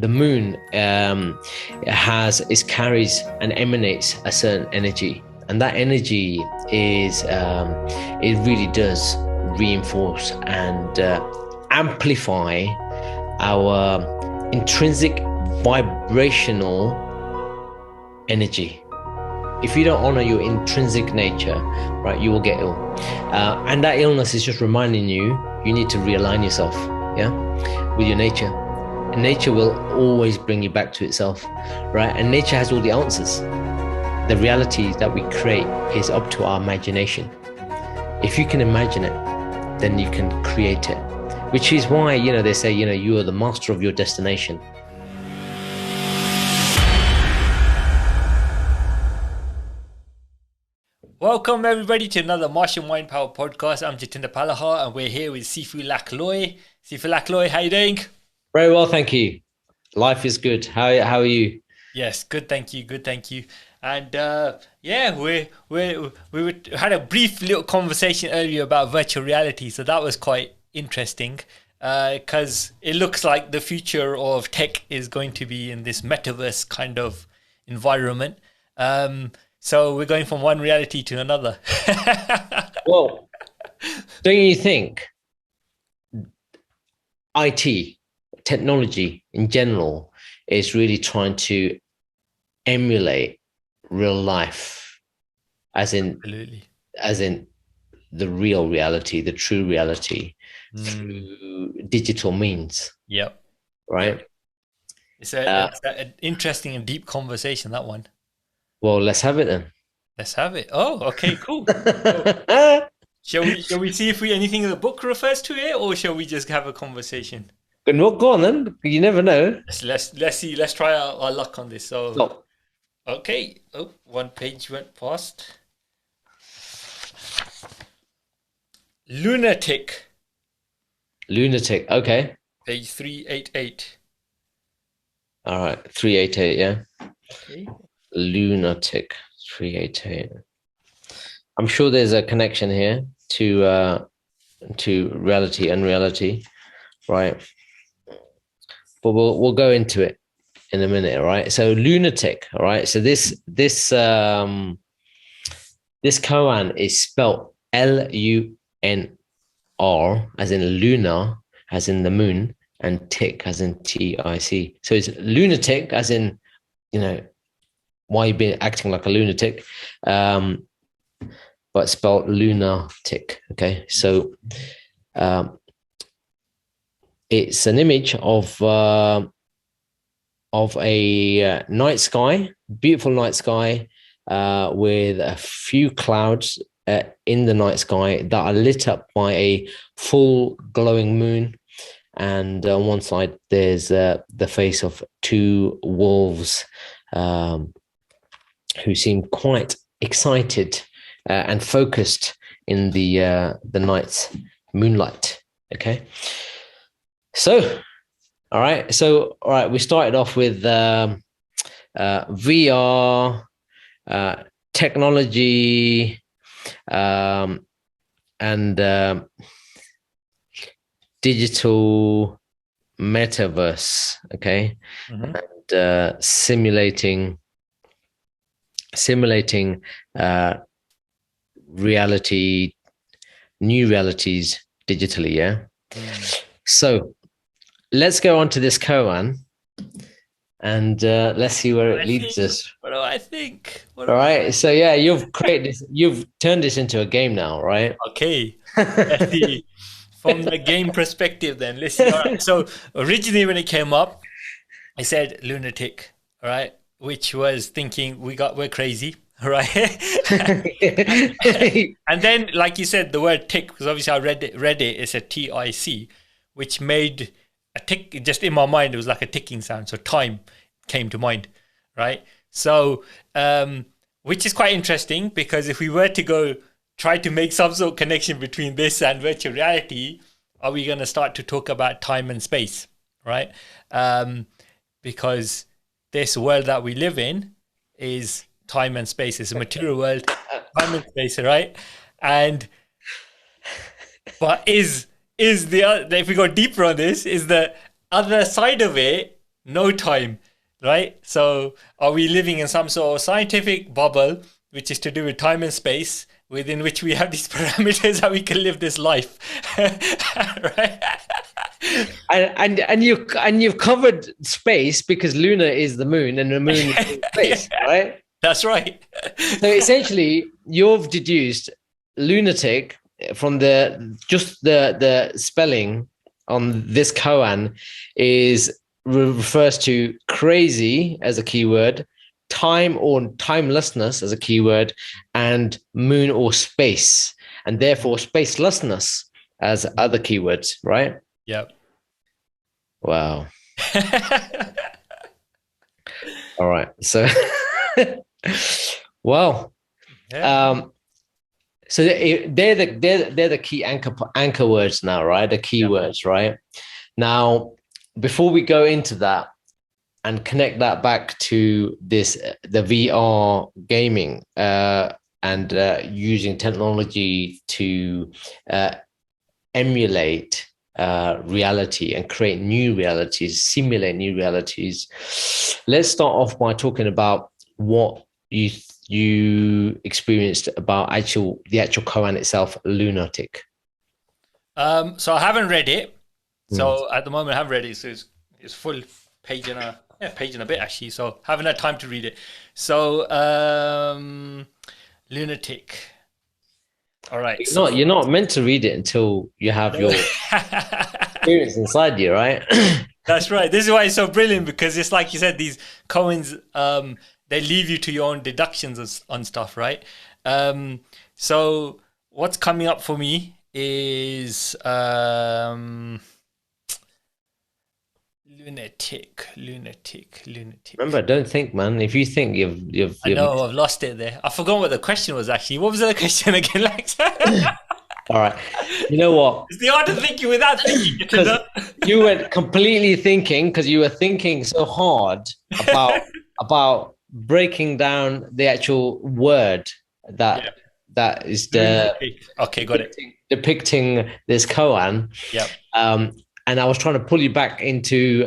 the moon carries and emanates a certain energy, and that energy is it really does reinforce and amplify our intrinsic vibrational energy. If you don't honor your intrinsic nature, right, you will get ill, and that illness is just reminding you need to realign yourself, with your nature. And nature will always bring you back to itself, right? And nature has all the answers. The reality that we create is up to our imagination. If you can imagine it, then you can create it, which is why, they say, you are the master of your destination. Welcome everybody to another Martian Mind Power podcast. I'm Jatinder and we're here with Sifu Lak. Sifu Lak, how you doing? Very well, thank you. Life is good. How are you? Yes, good, thank you. And we had a brief little conversation earlier about virtual reality, so that was quite interesting because it looks like the future of tech is going to be in this metaverse kind of environment. So we're going from one reality to another. Well, don't you think IT, technology in general, is really trying to emulate real life, as in the real reality, the true reality, through digital means? Yep. Right. It's an interesting and deep conversation, that one. Well, let's have it then. Let's have it. Oh, okay, cool. Shall we see if anything in the book refers to it, or shall we just have a conversation? Go on then. You never know. Let's see. Let's try our luck on this. So, Stop. Okay. Oh, one page went past. Lunar-tic. Lunar-tic. Okay. Page 388. All right. 388. Yeah. Okay. Lunar-tic 388. I'm sure there's a connection here to reality and reality, right? But we'll go into it in a minute, all right? So lunar-tic, all right? So this koan is spelled L-U-N-R, as in lunar, as in the moon, and tic, as in T-I-C. So it's lunar-tic, as in, why you've been acting like a lunatic, but spelled lunar-tic. Okay, so it's an image of a night sky, beautiful night sky, with a few clouds in the night sky that are lit up by a full glowing moon, and on one side there's the face of two wolves, who seem quite excited and focused in the night's moonlight. Okay, so all right, we started off with VR, technology, and digital metaverse. Okay, and simulating reality, new realities digitally. So let's go on to this koan and let's see where it leads us. What do I think? All right, so you've turned this into a game now, right? Okay. Let's see. From the game perspective then, let's see. All right. So originally when it came up, I said lunatic, all right, which was thinking we're crazy, right? And then, like you said, the word tick, because obviously I read it, it's a T-I-C, which made a tick just in my mind. It was like a ticking sound, so time came to mind, right? So, which is quite interesting, because if we were to try to make some sort of connection between this and virtual reality, are we going to start to talk about time and space, right? Because this world that we live in is time and space. It's a material world, time and space, right? But is the, if we go deeper on this, is the other side of it no time, right? So are we living in some sort of scientific bubble, which is to do with time and space, within which we have these parameters that we can live this life, right? And you've covered space because lunar is the moon and the moon is space, Yeah, right? that's right. So essentially, you've deduced lunatic from the spelling on this koan is refers to crazy as a keyword, time or timelessness as a keyword, and moon or space, and therefore spacelessness as other keywords, right? Yep. Wow. All right. So, well, Yeah. so they're the key anchor words now, right? The key words, right? Now, before we go into that and connect that back to the VR gaming and using technology to emulate reality and create new realities, simulate new realities. Let's start off by talking about what you experienced about the actual koan itself, Lunar-tic. So I haven't read it. So at the moment I haven't read it. So it's full page and a bit actually. So haven't had time to read it. So Lunar-tic. All right. You're not meant to read it until you have your experience inside you, right? That's right. This is why it's so brilliant, because it's like you said, these koans, they leave you to your own deductions on stuff, right? So what's coming up for me is lunatic. Remember, don't think, man. If you think you've I know I've lost it there. I forgot what the question was actually. What was the question again, Lex? all right. You know what? It's the art of thinking without thinking. Because you went completely thinking because you were thinking so hard about breaking down the actual word that is the okay, got it. Depicting this koan. Yep. And I was trying to pull you back into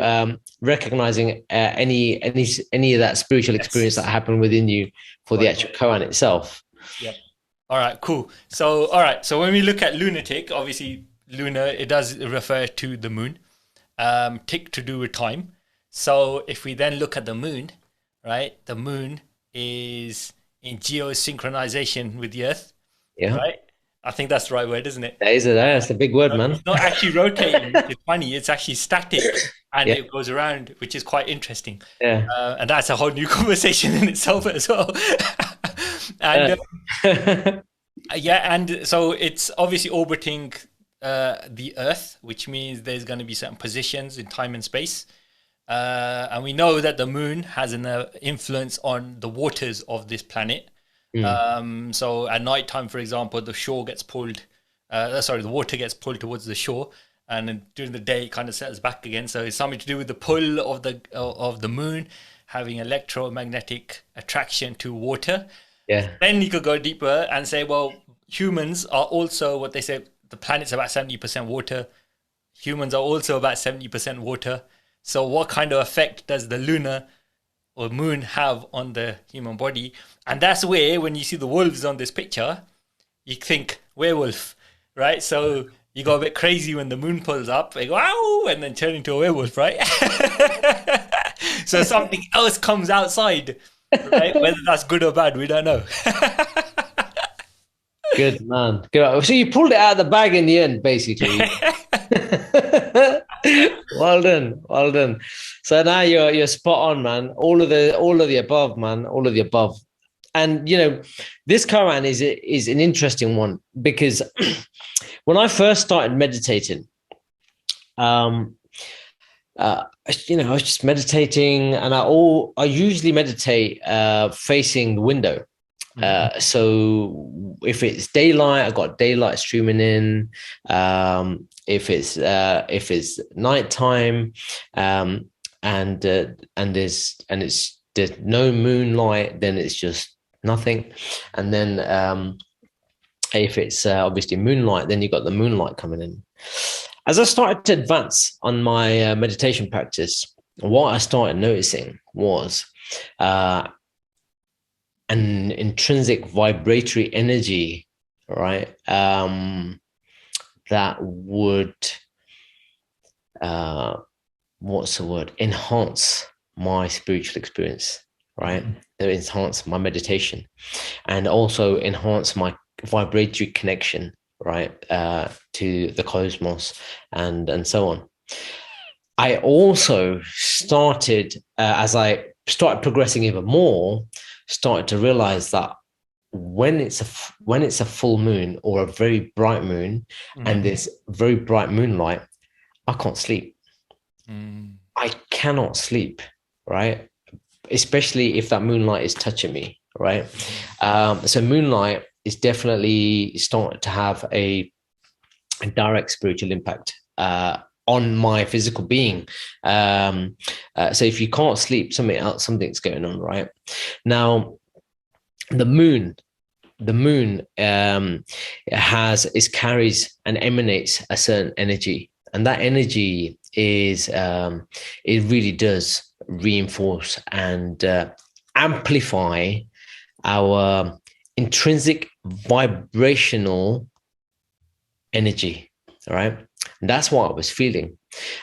recognizing any of that spiritual experience that happened within you for the actual koan itself. Yep. All right, cool. So, all right. So when we look at lunatic, obviously lunar, it does refer to the moon. Tick to do with time. So if we then look at the moon, right? The moon is in geosynchronization with the Earth. Yeah. Right. I think that's the right word, isn't it? That's the big word, man. It's not actually rotating, which is funny. It's actually static, and it goes around, which is quite interesting. Yeah. And that's a whole new conversation in itself as well. And and so it's obviously orbiting the Earth, which means there's going to be certain positions in time and space. And we know that the moon has an influence on the waters of this planet. So at night time, for example, the shore gets pulled. The water gets pulled towards the shore, and then during the day, it kind of settles back again. So it's something to do with the pull of the moon having electromagnetic attraction to water. Yeah. Then you could go deeper and say, well, humans are also what they say. The planet's about 70% water. Humans are also about 70% water. So what kind of effect does the lunar or moon have on the human body? And that's where, when you see the wolves on this picture, you think werewolf, right? So you go a bit crazy when the moon pulls up, they go, ow, and then turn into a werewolf, right? So something else comes outside, right? Whether that's good or bad, we don't know. Good, man. Good. So you pulled it out of the bag in the end, basically. Well done. So now you're spot on, man. All of the above, man. All of the above. And this koan is an interesting one, because when I first started meditating, I was just meditating, and I usually meditate facing the window. So if it's daylight, I've got daylight streaming in. If it's nighttime, and there's no moonlight, then it's just nothing. And then if it's obviously moonlight, then you've got the moonlight coming in. As I started to advance on my meditation practice, what I started noticing was an intrinsic vibratory energy, right? That would, what's the word? Enhance my spiritual experience, right? That enhance my meditation and also enhance my vibratory connection, right? To the cosmos and so on. I also started, as I started progressing even more, started to realize that when it's a full moon or a very bright moon, and there's very bright moonlight, I can't sleep. I cannot sleep, right? Especially if that moonlight is touching me, right? So moonlight is definitely starting to have a direct spiritual impact on my physical being. So if you can't sleep, something's going on, right? Now, the moon carries and emanates a certain energy, and that energy is it really does reinforce and amplify our intrinsic vibrational energy. All right, and that's what I was feeling,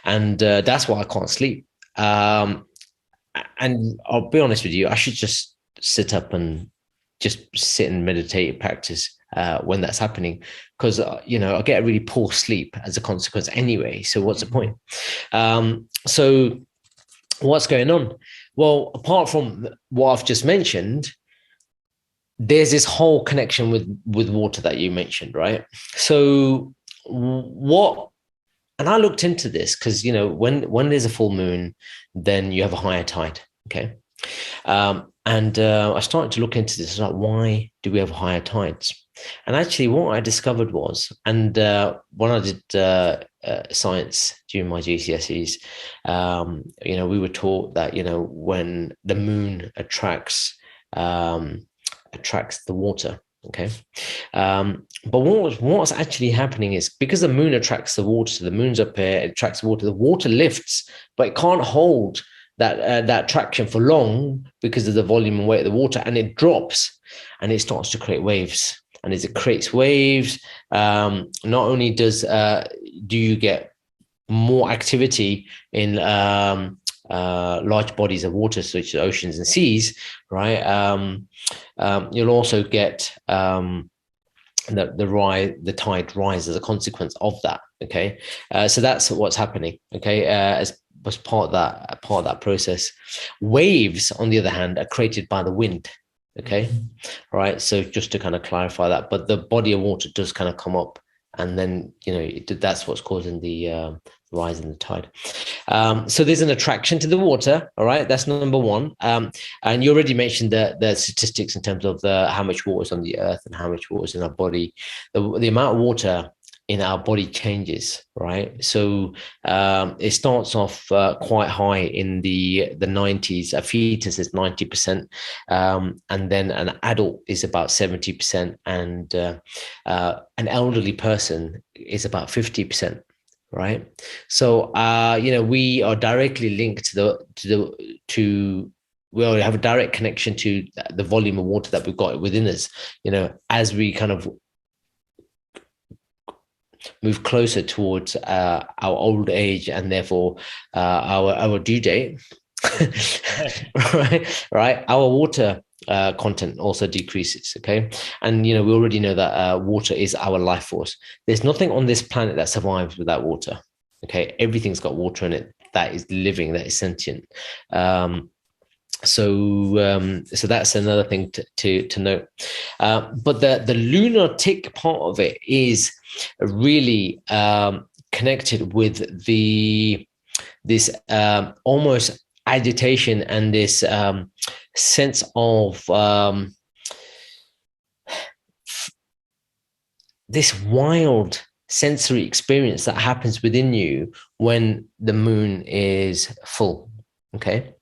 and that's why I can't sleep. And I'll be honest with you, I should just sit up and just sit and meditate, practice when that's happening, because I get a really poor sleep as a consequence anyway. So what's the point? So what's going on? Well, apart from what I've just mentioned, there's this whole connection with water that you mentioned, right? So what? And I looked into this because when there's a full moon, then you have a higher tide. Okay. And I started to look into this, like, why do we have higher tides? And actually, what I discovered was, and when I did science during my GCSEs, we were taught that when the moon attracts the water. Okay. But what's actually happening is, because the moon attracts the water, so the moon's up here, it attracts the water lifts, but it can't hold that traction for long because of the volume and weight of the water, and it drops and it starts to create waves. And as it creates waves, not only do you get more activity in large bodies of water, such as oceans and seas, right? You'll also get the tide rise as a consequence of that. Okay, so that's what's happening. Okay, as was part of that process. Waves, on the other hand, are created by the wind. Okay, right. So just to kind of clarify that, but the body of water does kind of come up, and then that's what's causing the rise in the tide. So there's an attraction to the water. All right, that's number one. And you already mentioned the statistics in terms of how much water is on the earth and how much water is in our body. The amount of water in our body changes, right? So it starts off quite high in the 90s. A fetus is 90%, and then an adult is about 70%, and an elderly person is about 50%. Right. So, we are directly linked we already have a direct connection to the volume of water that we've got within us, as we kind of move closer towards our old age, and therefore our due date. right. Our water content also decreases. Okay. And we already know that water is our life force. There's nothing on this planet that survives without water. Okay. Everything's got water in it that is living, that is sentient. So that's another thing to note. But the lunar-tic part of it is really connected with this almost agitation and this sense of this wild sensory experience that happens within you when the moon is full. Okay.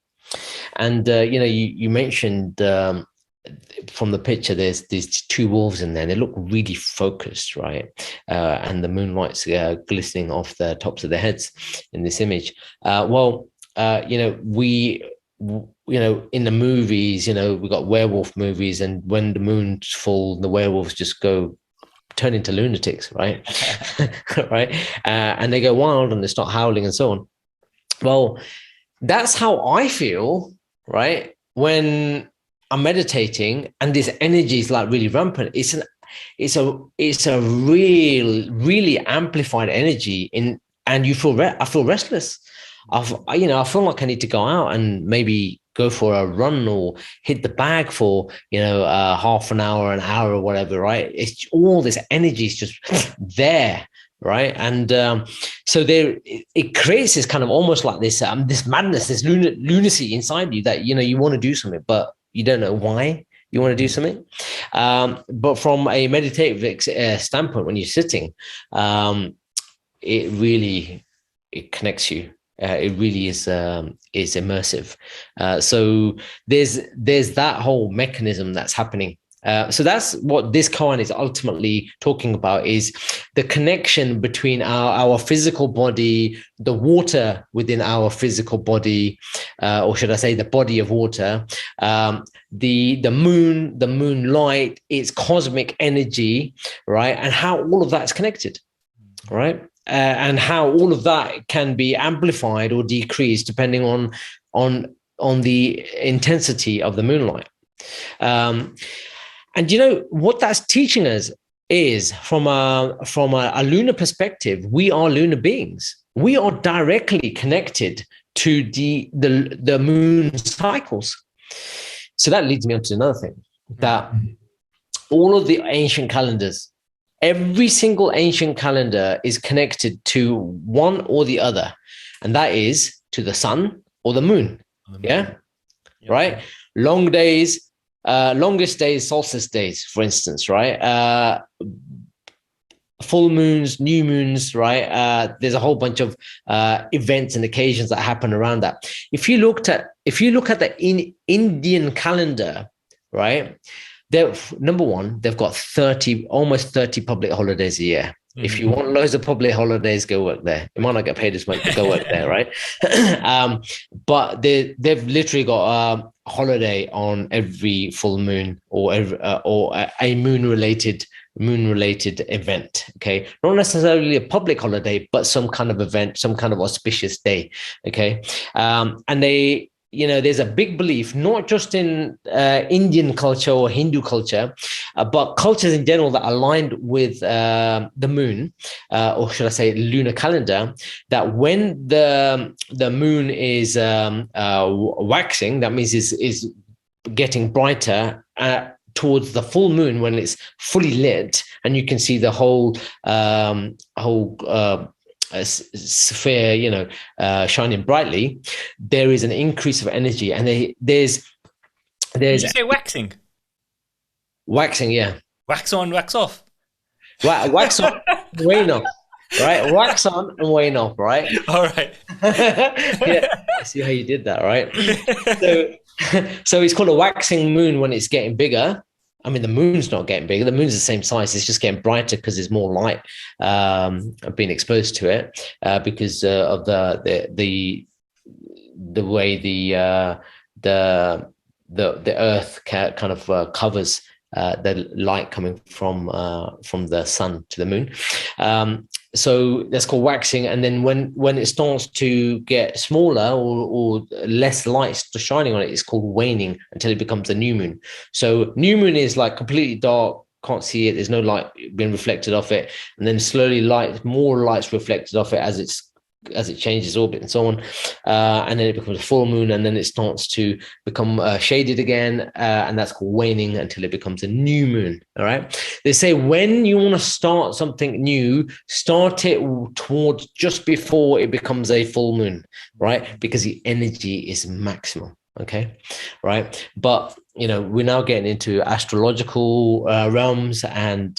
And you mentioned from the picture, there's these two wolves in there. They look really focused, right? And the moonlight's glistening off the tops of their heads in this image. in the movies, we got werewolf movies, and when the moon's full, the werewolves just turn into lunatics, right? Right. And they go wild and they start howling and so on. Well, that's how I feel, right? When I'm meditating and this energy is like really rampant. It's a really amplified energy and I feel restless. I feel like I need to go out and maybe go for a run or hit the bag for half an hour or whatever, right? It's all this energy is just there, right? And so it creates this kind of almost like this madness, this lunacy inside you that you want to do something, but you don't know why you want to do something. But from a meditative standpoint, when you're sitting, it connects you. It really is immersive. So there's that whole mechanism that's happening. So that's what this koan is ultimately talking about, is the connection between our physical body, the water within our physical body, or should I say the body of water, the moonlight, its cosmic energy, right? And how all of that's connected, right? And how all of that can be amplified or decreased depending on the intensity of the moonlight. And what that's teaching us is from a lunar perspective, we are lunar beings. We are directly connected to the moon cycles. So that leads me on to another thing, that all of the ancient calendars, every single ancient calendar is connected to one or the other, and that is to the sun or the moon. Yeah. Right. Long days, longest days, solstice days, for instance, right? Full moons, new moons, right? There's a whole bunch of events and occasions that happen around that. If you look at the Indian calendar, right? Number one, they've got almost 30 public holidays a year. Mm-hmm. If you want loads of public holidays, go work there. You might not get paid as much, but go work there, right? But they've literally got a holiday on every full moon or a moon-related event. Okay, not necessarily a public holiday, but some kind of event, some kind of auspicious day. Okay, and there's a big belief, not just in Indian culture or Hindu culture, but cultures in general that are aligned with the moon, or should I say lunar calendar, that when the moon is waxing, that means is getting brighter towards the full moon, when it's fully lit and you can see the whole sphere, shining brightly, there is an increase of energy, and there's. Did you say waxing? Waxing, yeah. Wax on, wax off. Wax on, wane off, right? Wax on and wane off, right? All right. Yeah, I see how you did that, right? So it's called a waxing moon when it's getting bigger. I mean, the moon's not getting bigger. The moon's the same size. It's just getting brighter because there's more light being exposed to it because of the way the Earth kind of covers the light coming from the sun to the moon. So that's called waxing. And then when it starts to get smaller or less light shining on it, it's called waning until it becomes a new moon. So new moon is like completely dark, can't see it. There's no light being reflected off it. And then slowly more light's reflected off it as it changes orbit and so on, and then it becomes a full moon, and then it starts to become shaded again, and that's called waning until it becomes a new moon. All right, they say when you want to start something new, start it towards just before it becomes a full moon, right? Because the energy is maximum. Okay, right? But we're now getting into astrological realms, and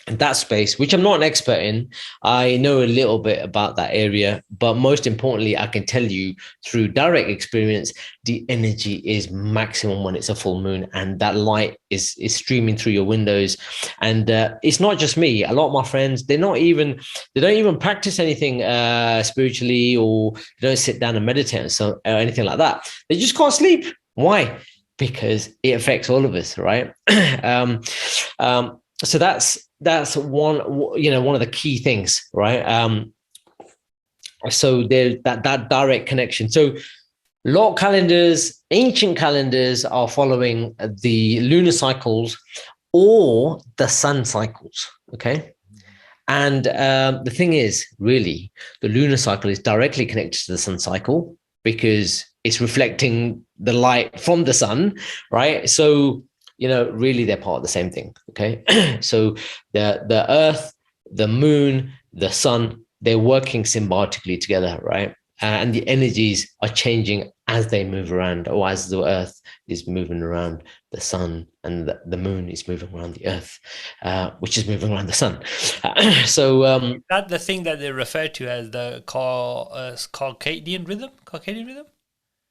that space, which I'm not an expert in. I know a little bit about that area, but most importantly, I can tell you through direct experience, the energy is maximum when it's a full moon, and that light is streaming through your windows. And it's not just me. A lot of my friends, they don't even practice anything spiritually, or they don't sit down and meditate or anything like that. They just can't sleep. Why? Because it affects all of us, right? So that's one of the key things, right? So there's that direct connection. So a lot of calendars, ancient calendars, are following the lunar cycles or the sun cycles. Okay. And the thing is, really, the lunar cycle is directly connected to the sun cycle because it's reflecting the light from the sun, right? So really they're part of the same thing. Okay. So the earth, the moon, the sun, they're working symbiotically together, right? And the energies are changing as they move around, or as the earth is moving around the sun, and the moon is moving around the earth, which is moving around the sun. So is that the thing that they refer to as the circadian rhythm?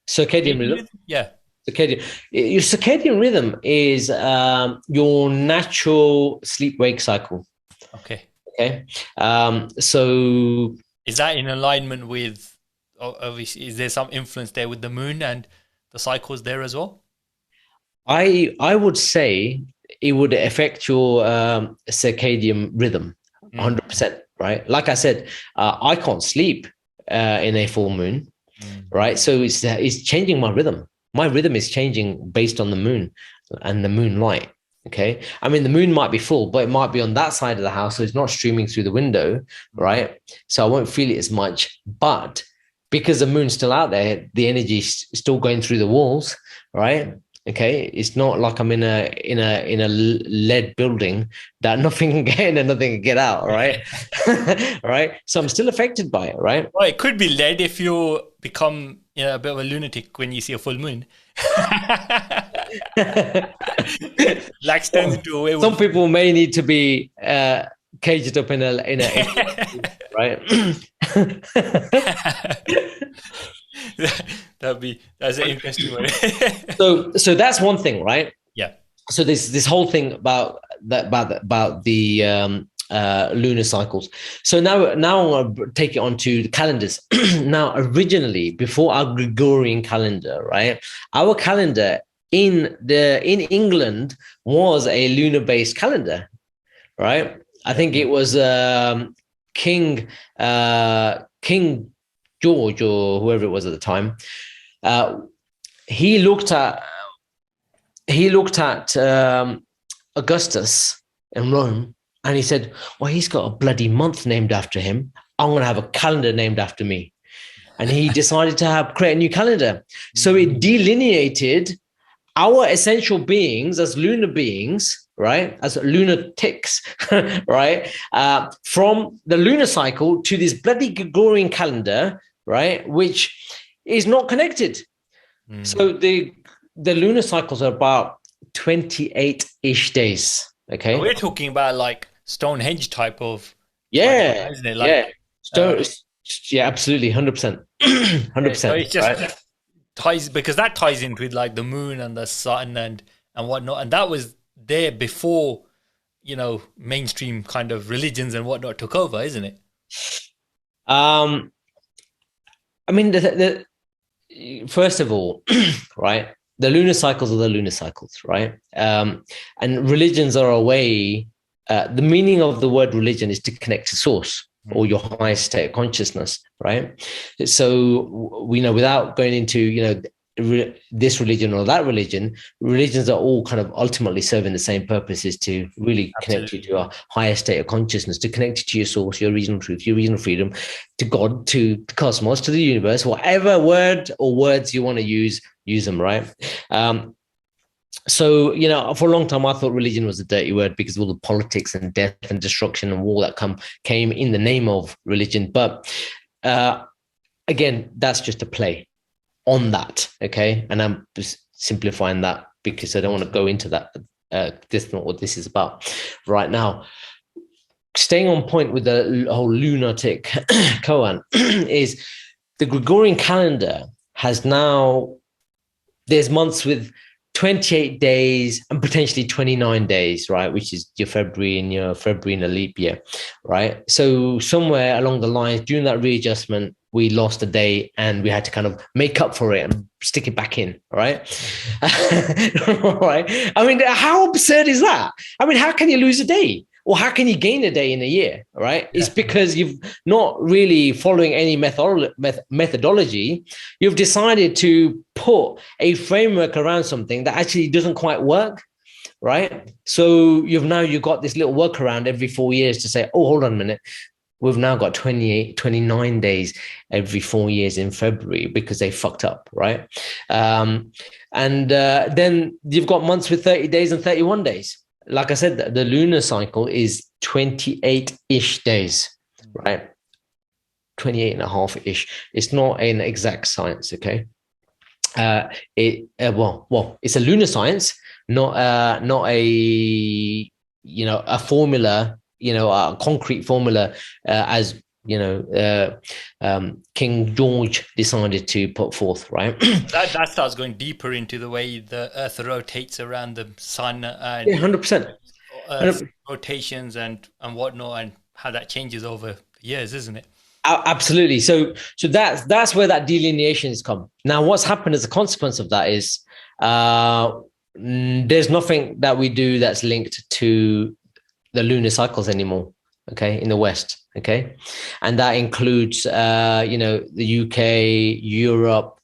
Circadian rhythm? Yeah. Your circadian rhythm is your natural sleep-wake cycle. Okay. So is that in alignment with, obviously, is there some influence there with the moon and the cycles there as well? I would say it would affect your circadian rhythm 100%, right? Like I said, I can't sleep in a full moon, right? So it's changing my rhythm. My rhythm is changing based on the moon and the moonlight. Okay. I mean, the moon might be full, but it might be on that side of the house. So it's not streaming through the window, right? So I won't feel it as much. But because the moon's still out there, the energy is still going through the walls, right? Okay. It's not like I'm in a lead building that nothing can get in and nothing can get out, right? Right. So I'm still affected by it, right? Well, it could be lead if you become a bit of a lunatic when you see a full moon. Like turns into a werewolf. Some people may need to be caged up in a right. That's an interesting one. So that's one thing, right? Yeah. So this whole thing about the lunar cycles. So now I'll take it on to the calendars. Now, originally, before our Gregorian calendar, right? Our calendar in England was a lunar-based calendar, right? I think it was King George, or whoever it was at the time. He looked at Augustus in Rome, and he said, well, he's got a bloody month named after him. I'm going to have a calendar named after me. And he decided to create a new calendar. So it delineated our essential beings as lunar beings, right? As lunar-tics, right? From the lunar cycle to this bloody Gregorian calendar, right? Which is not connected. So the lunar cycles are about 28-ish days. Okay. We're talking about like Stonehenge type of, yeah, isn't it? Like, yeah, absolutely, 100%, 100%. So it's just ties, because that ties in with like the moon and the sun and whatnot, and that was there before mainstream kind of religions and whatnot took over, isn't it? I mean, the first of all, right? The lunar cycles are the lunar cycles, right? And religions are a way. The meaning of the word religion is to connect to source or your highest state of consciousness, right? So we know, without going into this religion or that religion, religions are all kind of ultimately serving the same purpose, is to really connect you to a higher state of consciousness, to connect you to your source, your regional truth, your regional freedom, to God, to the cosmos, to the universe, whatever word or words you want to use them, right? So, for a long time, I thought religion was a dirty word because of all the politics and death and destruction and war that came in the name of religion. But again, that's just a play on that, okay? And I'm just simplifying that because I don't want to go into that. This is not what this is about right now. staying on point with the whole Lunar-tic koan is the Gregorian calendar has now, there's months with 28 days and potentially 29 days, right? Which is your February in a leap year, right? So somewhere along the lines, during that readjustment, we lost a day and we had to kind of make up for it and stick it back in, right? Right? I mean, how absurd is that? I mean, how can you lose a day? Or how can you gain a day in a year, right? Yeah. It's because you've not really following any methodology. You've decided to put a framework around something that actually doesn't quite work, right? So you've got this little workaround every 4 years to say, oh, hold on a minute. We've now got 29 days every 4 years in February because they fucked up, right? And then you've got months with 30 days and 31 days. Like I said, the lunar cycle is 28-ish days, right? 28 and a half-ish. It's not an exact science, okay? It's a lunar science, not a a formula, a concrete formula, as King George decided to put forth, right? that starts going deeper into the way the Earth rotates around the sun, and 100%. Rotations and whatnot, and how that changes over years, isn't it? Absolutely. So that's where that delineation has come. Now, what's happened as a consequence of that is there's nothing that we do that's linked to the lunar cycles anymore, okay, in the West, okay? And that includes, the UK, Europe,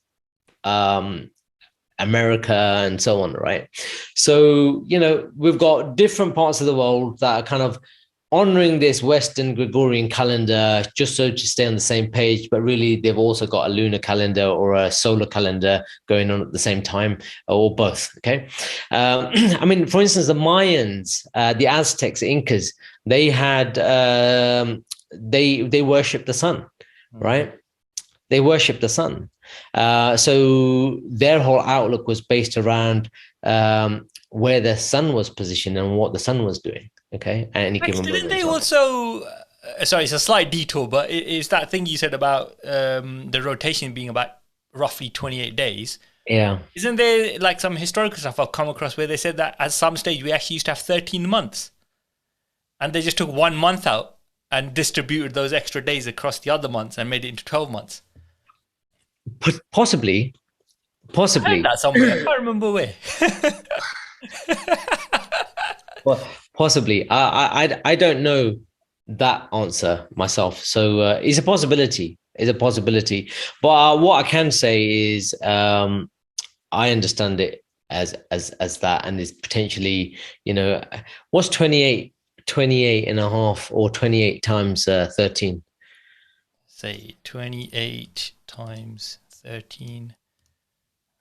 America, and so on, right? So, we've got different parts of the world that are kind of honoring this Western Gregorian calendar just so to stay on the same page, but really they've also got a lunar calendar or a solar calendar going on at the same time, or both, okay? I mean, for instance, the Mayans, the Aztecs, the Incas, they had, they worshipped the sun, right? They worshipped the sun. So their whole outlook was based around where the sun was positioned and what the sun was doing. Okay, at any given moment. Didn't they also? Sorry, it's a slight detour, but it's that thing you said about the rotation being about roughly 28 days. Yeah. Isn't there like some historical stuff I've come across where they said that at some stage we actually used to have 13 months, and they just took 1 month out and distributed those extra days across the other months and made it into 12 months? Possibly. I heard that somewhere. I can't remember where. Well, possibly. I don't know that answer myself. So it's a possibility. But what I can say is I understand it as that, and is potentially, what's 28 and a half, or 28 times 13? Say 28 times 13,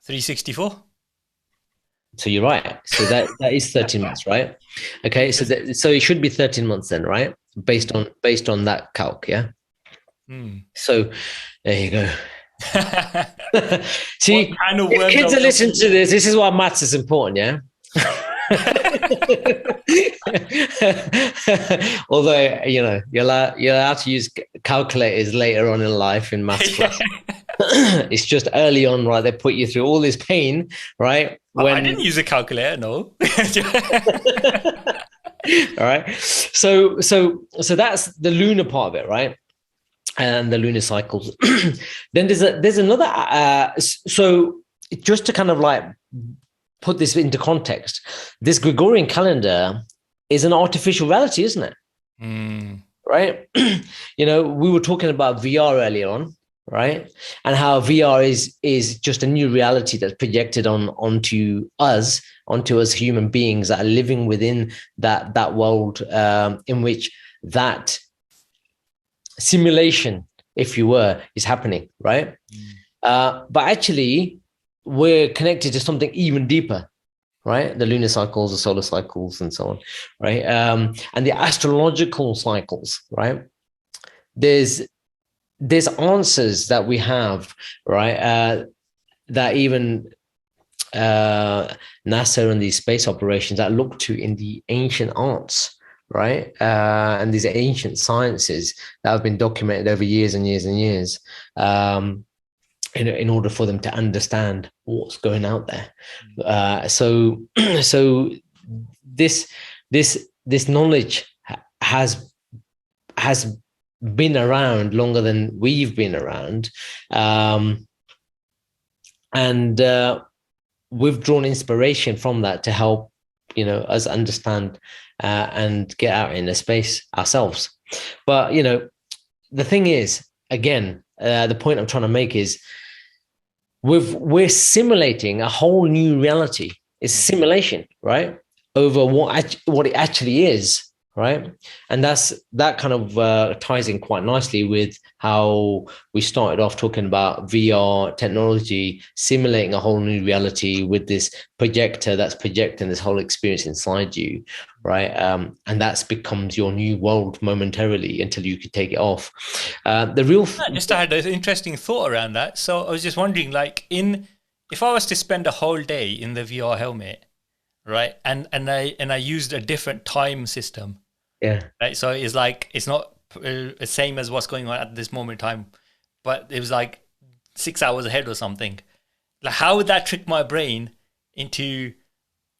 364. So you're right. So that is 13 months, right? Okay, so it should be 13 months then, right? Based on that calc, yeah. So there you go. See, if kids are listening to this, this is why maths is important, yeah. Although you're allowed to use calculators later on in life in maths class. It's just early on, right? They put you through all this pain, right? I didn't use a calculator, no. All right. So that's the lunar part of it, right? And the lunar cycles. Then there's another. So just to kind of like put this into context, this Gregorian calendar is an artificial reality, isn't it? Right? We were talking about VR earlier on, right? And how VR is just a new reality that's projected onto us human beings that are living within that world, in which that simulation, if you were, is happening, right? But actually, we're connected to something even deeper, right? The lunar cycles, the solar cycles, and so on, right? And the astrological cycles, right? There's answers that we have, right? That even NASA and these space operations that look to in the ancient arts, right? And these ancient sciences that have been documented over years and years and years, in order for them to understand what's going out there. So so this knowledge has been around longer than we've been around, and we've drawn inspiration from that to help us understand and get out in the space ourselves. But the thing is, again, the point I'm trying to make is we're simulating a whole new reality. It's simulation, right? Over what it actually is, right? And that kind of ties in quite nicely with how we started off talking about VR technology simulating a whole new reality with this projector that's projecting this whole experience inside you, right? And that's becomes your new world momentarily until you could take it off. The real I had an interesting thought around that. So I was just wondering, like, if I was to spend a whole day in the VR helmet, right, and I used a different time system, yeah, right. So it's like it's not the same as what's going on at this moment in time, but it was like 6 hours ahead or something. Like, how would that trick my brain into,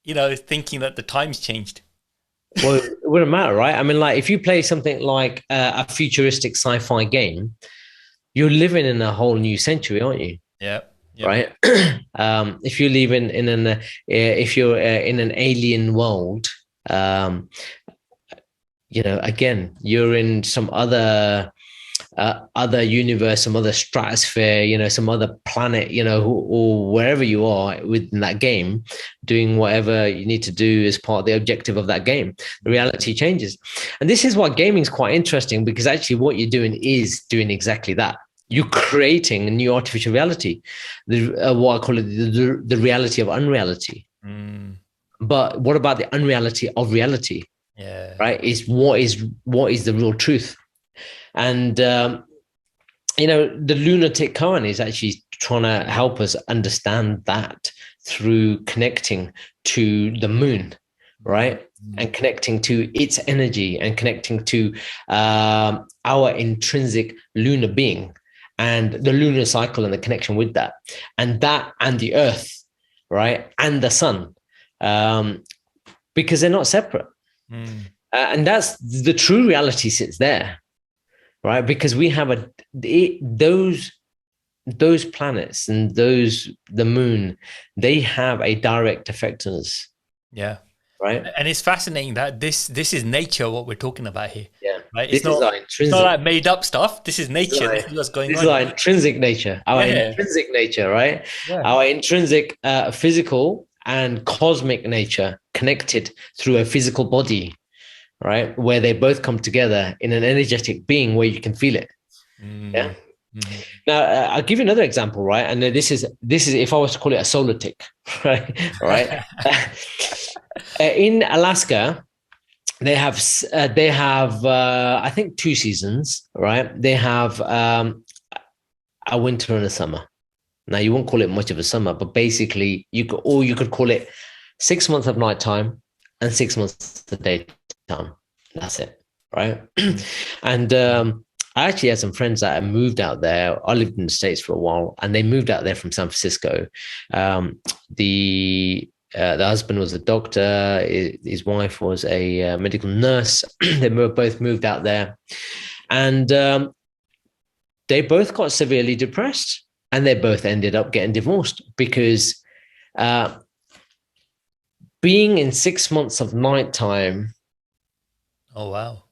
thinking that the time's changed? Well, it wouldn't matter, right? I mean, like if you play something like a futuristic sci-fi game, you're living in a whole new century, aren't you? Yeah. Right. If you live if you're in an alien world, again, you're in some other universe, some other stratosphere, some other planet, or wherever you are within that game, doing whatever you need to do as part of the objective of that game. The reality changes. And this is why gaming is quite interesting, because actually what you're doing is doing exactly that. You're creating a new artificial reality, what I call it the reality of unreality. But what about the unreality of reality? Yeah. Right? Is what is the real truth? And the Lunar-tic koan is actually trying to help us understand that through connecting to the moon, right? And connecting to its energy and connecting to our intrinsic lunar being and the lunar cycle and the connection with that and the earth, right? And the sun, because they're not separate. And that's the true reality sits there, right? Because we have those planets and the moon, they have a direct effect on us. Yeah. Right. And it's fascinating that this is nature, what we're talking about here. Yeah. Right. It's not like made up stuff. This is nature. This is what's going on. This is our intrinsic nature. Our intrinsic nature, right? Yeah. Our intrinsic physical and cosmic nature connected through a physical body, right? Where they both come together in an energetic being where you can feel it. Yeah. Now, I'll give you another example, right? And this is if I was to call it a solar tick, right? In Alaska, they have I think 2 seasons, right? They have a winter and a summer. Now, you won't call it much of a summer, but basically you could call it 6 months of nighttime and 6 months of daytime. That's it, right? And I actually had some friends that had moved out there. I lived in the States for a while, and they moved out there from San Francisco. The husband was a doctor. His wife was a medical nurse. They both moved out there, and they both got severely depressed, and they both ended up getting divorced because being in 6 months of nighttime. Oh, wow.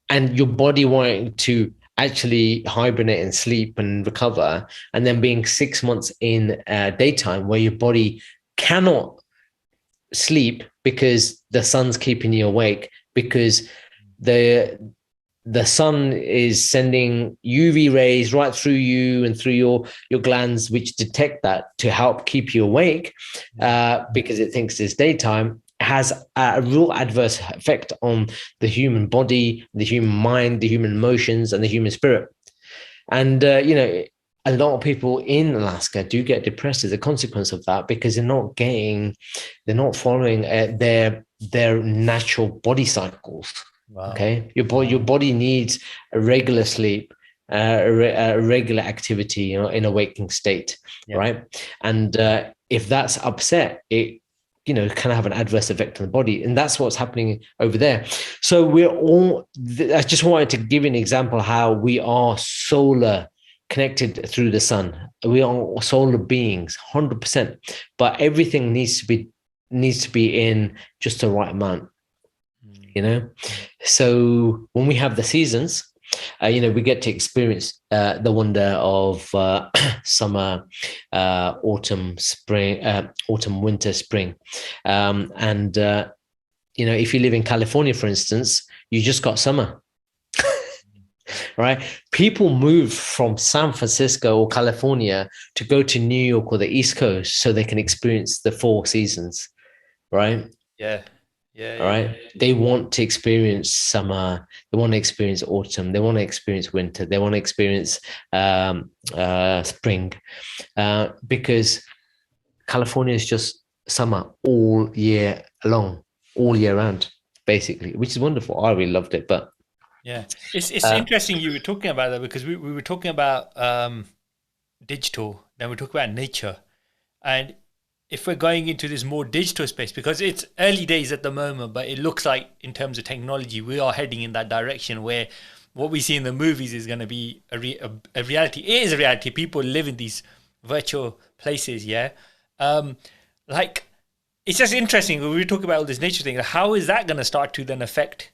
And your body wanting to actually hibernate and sleep and recover, and then being 6 months in daytime where your body cannot sleep because the sun's keeping you awake, because the sun is sending UV rays right through you and through your glands, which detect that to help keep you awake because it thinks it's daytime, has a real adverse effect on the human body, the human mind, the human emotions, and the human spirit. And a lot of people in Alaska do get depressed as a consequence of that, because they're not following their natural body cycles. Wow. Okay, your body needs a regular sleep, a regular activity, you know, in a waking state, right? And if that's upset, it, you know, can have an adverse effect on the body, and that's what's happening over there. So we're all. I just wanted to give you an example how we are solar connected through the sun. We are solar beings, 100%. But everything needs to be in just the right amount, you know. So when we have the seasons, you know, we get to experience the wonder of summer, autumn, spring, autumn, winter, spring, and you know, if you live in California, for instance, you just got summer. Right? People move from San Francisco or California to go to New York or the East Coast so they can experience the 4 seasons, right? Yeah. All right. They want to experience summer. They want to experience autumn. They want to experience winter. They want to experience spring, because California is just summer all year long, all year round, basically, which is wonderful. I really loved it. But yeah, it's interesting you were talking about that, because we were talking about digital, then we talk about nature, and if we're going into this more digital space, because it's early days at the moment, but it looks like in terms of technology, we are heading in that direction where what we see in the movies is going to be a reality. It is a reality. People live in these virtual places, yeah. Like, it's just interesting when we talk about all this nature thing. How is that going to start to then affect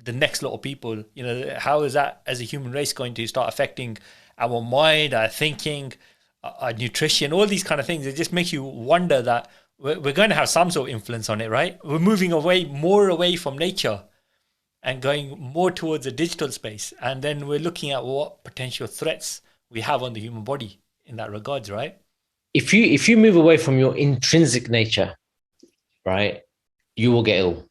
the next lot of people? You know, how is that as a human race going to start affecting our mind, our thinking, our nutrition, all these kind of things? It just makes you wonder that we're going to have some sort of influence on it, right? We're moving more away from nature and going more towards a digital space. And then we're looking at what potential threats we have on the human body in that regards, right? If you move away from your intrinsic nature, right, you will get ill.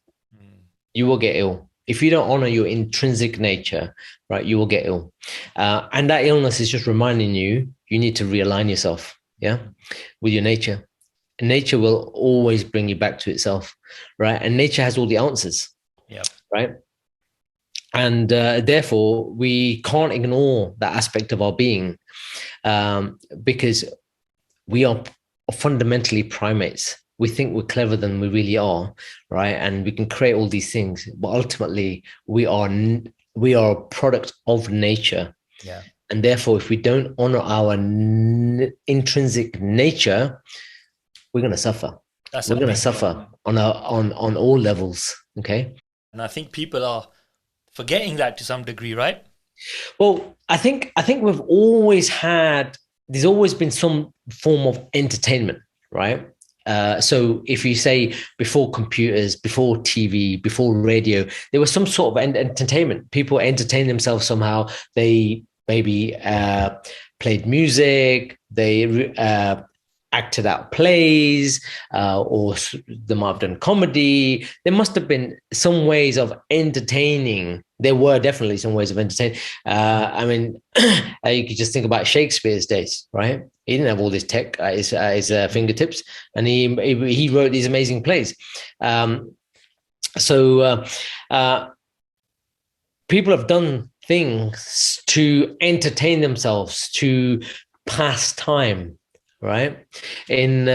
You will get ill. If you don't honor your intrinsic nature, right, you will get ill. And that illness is just reminding you need to realign yourself, yeah, with your nature. And nature will always bring you back to itself, right? And nature has all the answers, yeah, right? And therefore, we can't ignore that aspect of our being, because we are fundamentally primates. We think we're clever than we really are, right? And we can create all these things, but ultimately we are a product of nature. yeah. And therefore, if we don't honor our intrinsic nature, we're going to suffer. We're going to suffer on all levels. Okay. And I think people are forgetting that to some degree, right? Well, I think we've always had. There's always been some form of entertainment, right? So if you say before computers, before TV, before radio, there was some sort of entertainment. People entertain themselves somehow. They maybe played music. They acted out plays, or they might have done comedy. There must have been some ways of entertaining. There were definitely some ways of entertaining. I mean, you could just think about Shakespeare's days, right? He didn't have all this tech at his fingertips, and he wrote these amazing plays. So people have done things to entertain themselves, to pass time, right? In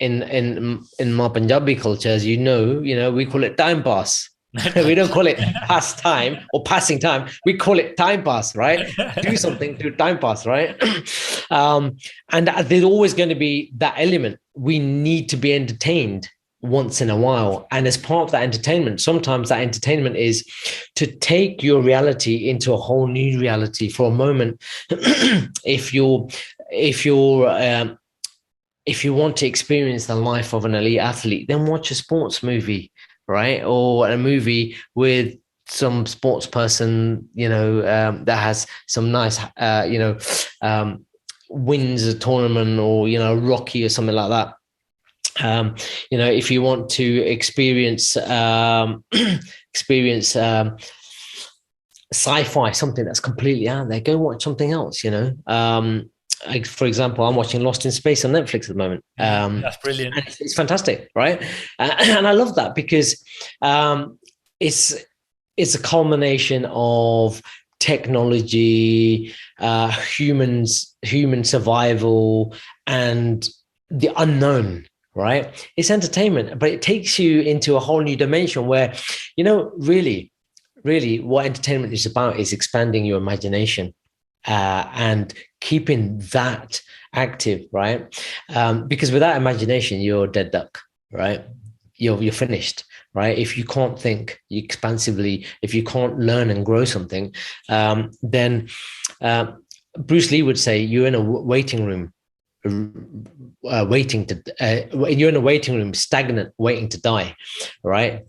my Punjabi culture, as you know, we call it time pass. We don't call it pastime or passing time. We call it time pass, right? Do something to time pass, right? And there's always going to be that element. We need to be entertained once in a while. And as part of that entertainment, sometimes that entertainment is to take your reality into a whole new reality for a moment. If you want to experience the life of an elite athlete, then watch a sports movie, right? Or a movie with some sports person, that has some nice, wins a tournament, or, Rocky or something like that. If you want to experience sci-fi, something that's completely out there, go watch something else, for example, I'm watching Lost in Space on Netflix at the moment. That's brilliant. And it's fantastic, right? And I love that because it's it's a culmination of technology, human survival, and the unknown. Right? It's entertainment, but it takes you into a whole new dimension where, really, what entertainment is about is expanding your imagination and keeping that active, right? Because without imagination, you're dead duck, right? You're finished, right? If you can't think expansively, if you can't learn and grow something, then Bruce Lee would say you're in a waiting room, you're in a waiting room, stagnant, waiting to die, right?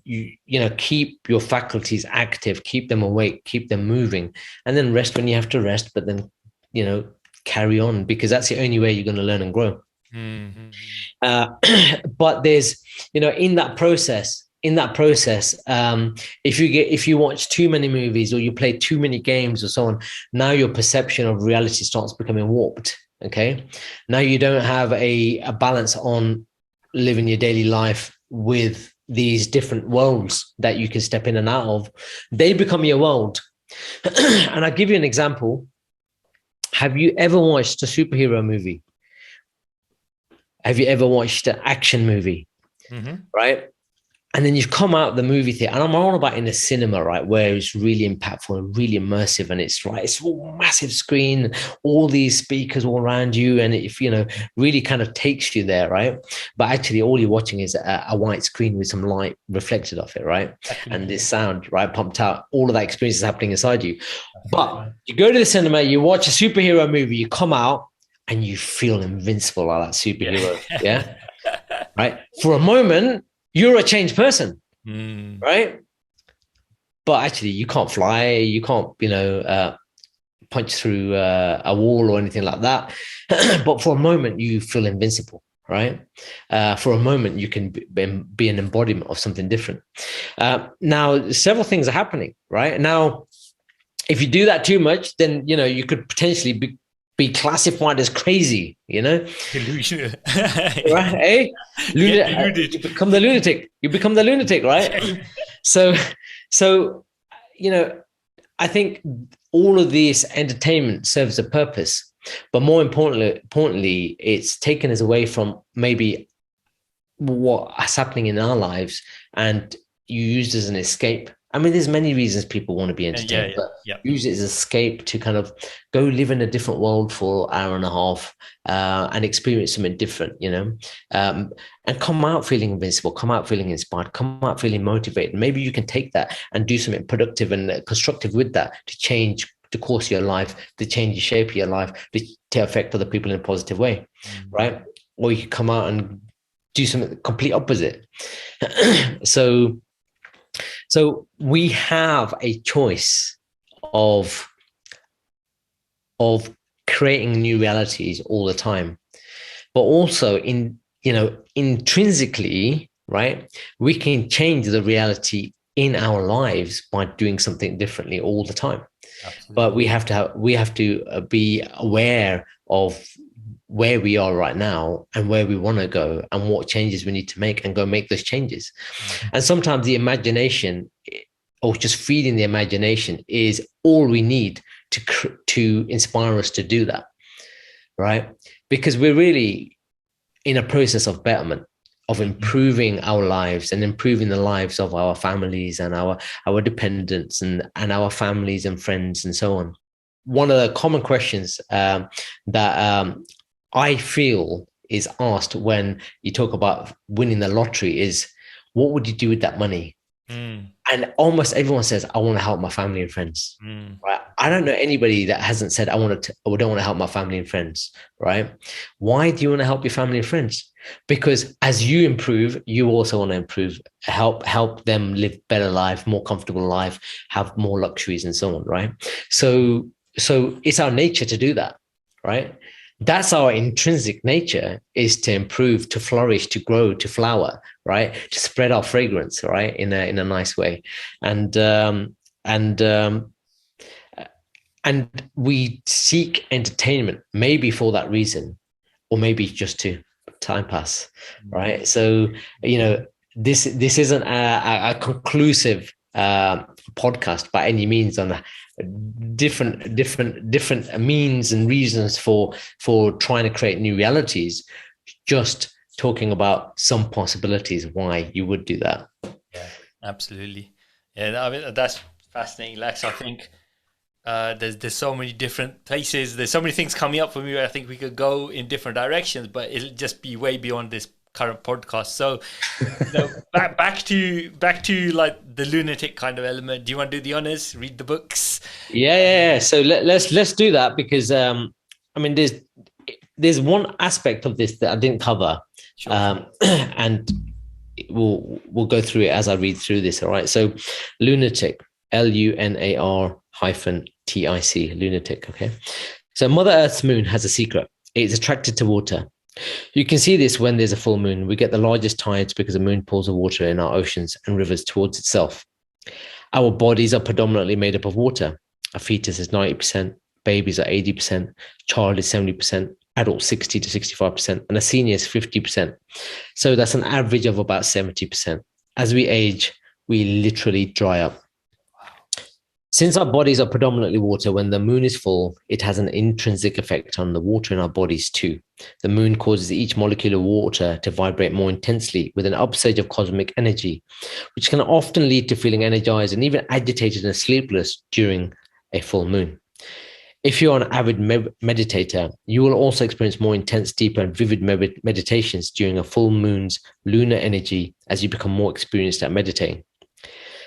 Keep your faculties active, keep them awake, keep them moving, and then rest when you have to rest, but then carry on, because that's the only way you're going to learn and grow. But there's in that process, if you watch too many movies or you play too many games or so on, now your perception of reality starts becoming warped. Okay, now you don't have a balance on living your daily life with these different worlds that you can step in and out of. They become your world. And I'll give you an example. Have you ever watched a superhero movie? Have you ever watched an action movie? Right? And then you come out the movie theater, and I'm all about in the cinema, right, where it's really impactful and really immersive, and it's all massive screen, all these speakers all around you, and if really kind of takes you there, right? But actually, all you're watching is a white screen with some light reflected off it, right? And this sound, right, pumped out. All of that experience is happening inside you. But you go to the cinema, you watch a superhero movie, you come out, and you feel invincible like that superhero, yeah? Right? For a moment, you're a changed person, right? But actually, you can't fly, you can't, punch through a wall or anything like that. But for a moment, you feel invincible, right? For a moment, you can be an embodiment of something different. Now, several things are happening, right? Now, if you do that too much, then, you could potentially be classified as crazy, Delusional. Right? Eh? You become the lunatic, right? So I think all of this entertainment serves a purpose, but more importantly, it's taken us away from maybe what's happening in our lives, and you use it as an escape. I mean, there's many reasons people want to be entertained, but use it as an escape to kind of go live in a different world for an hour and a half and experience something different, and come out feeling invincible, come out feeling inspired, come out feeling motivated. Maybe you can take that and do something productive and constructive with that to change the course of your life, to change the shape of your life, to affect other people in a positive way, right? Or you can come out and do something complete opposite. So we have a choice of creating new realities all the time, but also intrinsically, right? We can change the reality in our lives by doing something differently all the time. Absolutely. But we have to be aware of where we are right now and where we want to go and what changes we need to make, and go make those changes. And sometimes the imagination, or just feeding the imagination, is all we need to inspire us to do that, right? Because we're really in a process of betterment, of improving our lives and improving the lives of our families and our dependents and our families and friends and so on. One of the common questions that I feel is asked when you talk about winning the lottery is, what would you do with that money? And almost everyone says, I want to help my family and friends. Right? I don't know anybody that hasn't said, I don't want to help my family and friends. Right? Why do you want to help your family and friends? Because as you improve, you also want to improve, help them live better life, more comfortable life, have more luxuries and so on. Right? So it's our nature to do that. Right? That's our intrinsic nature, is to improve, to flourish, to grow, to flower, right? To spread our fragrance, right? In a nice way. And And we seek entertainment, maybe for that reason, or maybe just to time pass, right? So, this isn't a conclusive podcast by any means on different means and reasons for trying to create new realities. Just talking about some possibilities why you would do that. Yeah, absolutely. Yeah, I mean, that's fascinating, Lex. I think there's so many different places. There's so many things coming up for me. I think we could go in different directions, but it'll just be way beyond this current podcast. So, back to like the lunatic kind of element. Do you want to do the honors? Read the books. Yeah. So let's do that, because I mean, there's one aspect of this that I didn't cover, Sure. and we'll go through it as I read through this. All right. So, lunatic, LUNAR-TIC, lunatic. Okay. So, Mother Earth's moon has a secret. It's attracted to water. You can see this when there's a full moon. We get the largest tides because the moon pulls the water in our oceans and rivers towards itself. Our bodies are predominantly made up of water. A fetus is 90%, babies are 80%, child is 70%, adult 60 to 65%, and a senior is 50%. So that's an average of about 70%. As we age, we literally dry up. Since our bodies are predominantly water, when the moon is full, it has an intrinsic effect on the water in our bodies too. The moon causes each molecule of water to vibrate more intensely with an upsurge of cosmic energy, which can often lead to feeling energized and even agitated and sleepless during a full moon. If you're an avid meditator, you will also experience more intense, deeper, and vivid meditations during a full moon's lunar energy as you become more experienced at meditating.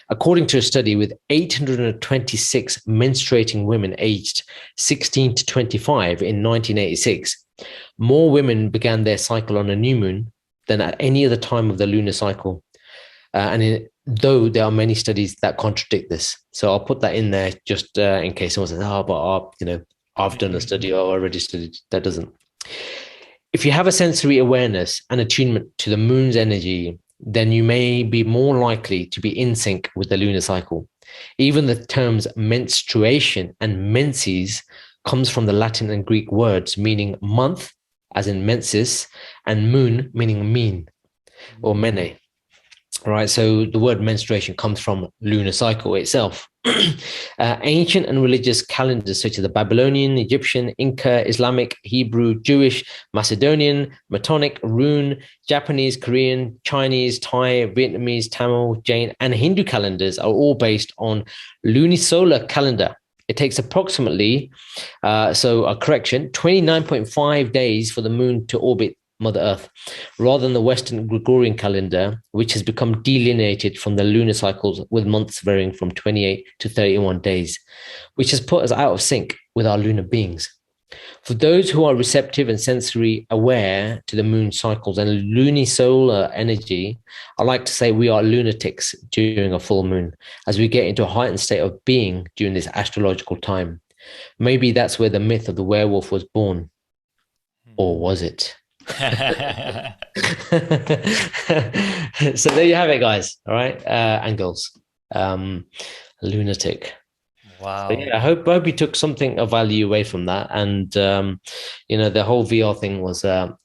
According to a study with 826 menstruating women aged 16 to 25 in 1986, more women began their cycle on a new moon than at any other time of the lunar cycle. Though there are many studies that contradict this. So I'll put that in there just in case someone says, I've done a study or already studied. That doesn't. If you have a sensory awareness and attunement to the moon's energy, then you may be more likely to be in sync with the lunar cycle. Even the terms menstruation and menses comes from the Latin and Greek words meaning month, as in mensis, and moon meaning mean or mene. All right, so the word menstruation comes from lunar cycle itself. Ancient and religious calendars such as the Babylonian, Egyptian, Inca, Islamic, Hebrew, Jewish, Macedonian, Metonic, Rune, Japanese, Korean, Chinese, Thai, Vietnamese, Tamil, Jain, and Hindu calendars are all based on lunisolar calendar. It takes approximately, 29.5 days for the moon to orbit Mother Earth, rather than the Western Gregorian calendar, which has become delineated from the lunar cycles with months varying from 28 to 31 days, which has put us out of sync with our lunar beings. For those who are receptive and sensory aware to the moon cycles and lunisolar energy, I like to say we are lunatics during a full moon, as we get into a heightened state of being during this astrological time. Maybe that's where the myth of the werewolf was born. Or was it? So there you have it, guys. All right, and girls, lunatic. Wow. So, yeah, I hope you took something of value away from that, and the whole VR thing was a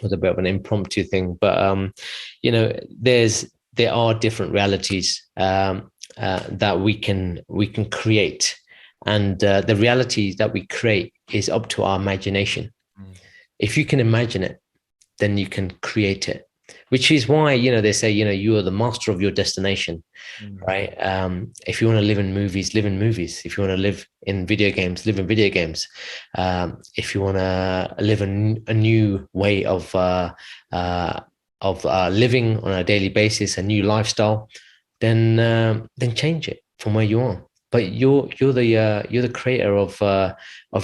bit of an impromptu thing, but there are different realities that we can create, and the reality that we create is up to our imagination. If you can imagine it, then you can create it, which is why, they say, you are the master of your destination, right? If you want to live in movies, live in movies. If you want to live in video games, live in video games. If you want to live a new way of living on a daily basis, a new lifestyle, then change it from where you are. But you're the creator of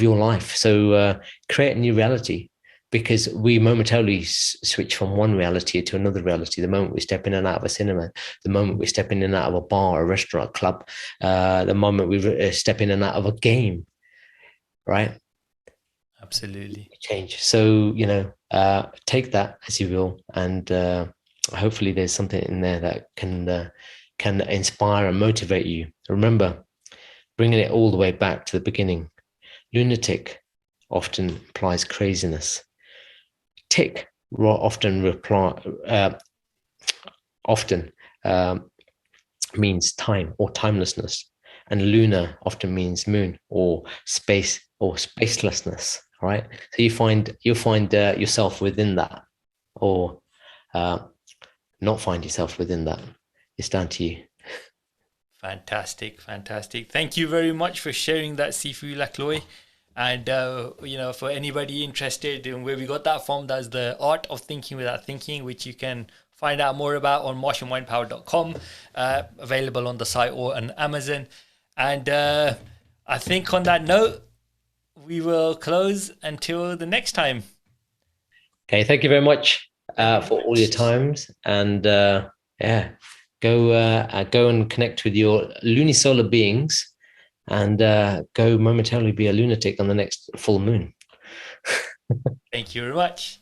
your life. So create a new reality. Because we momentarily switch from one reality to another reality. The moment we step in and out of a cinema, the moment we step in and out of a bar, a restaurant, a club, the moment we step in and out of a game, right? Absolutely. Change. So, take that as you will. And hopefully there's something in there that can inspire and motivate you. Remember, bringing it all the way back to the beginning. Lunar-tic often implies craziness. Tick often means time or timelessness, and lunar often means moon or space or spacelessness. Right, so you'll find yourself within that, or not find yourself within that. It's down to you. Fantastic. Thank you very much for sharing that, Sifu Lak. And for anybody interested in where we got that from, that's the Art of Thinking Without Thinking, which you can find out more about on martianmindpower.com, available on the site or on Amazon. And I think on that note, we will close until the next time. Okay, thank you very much for all your times, and go and connect with your lunisolar beings, and go momentarily be a lunatic on the next full moon. Thank you very much.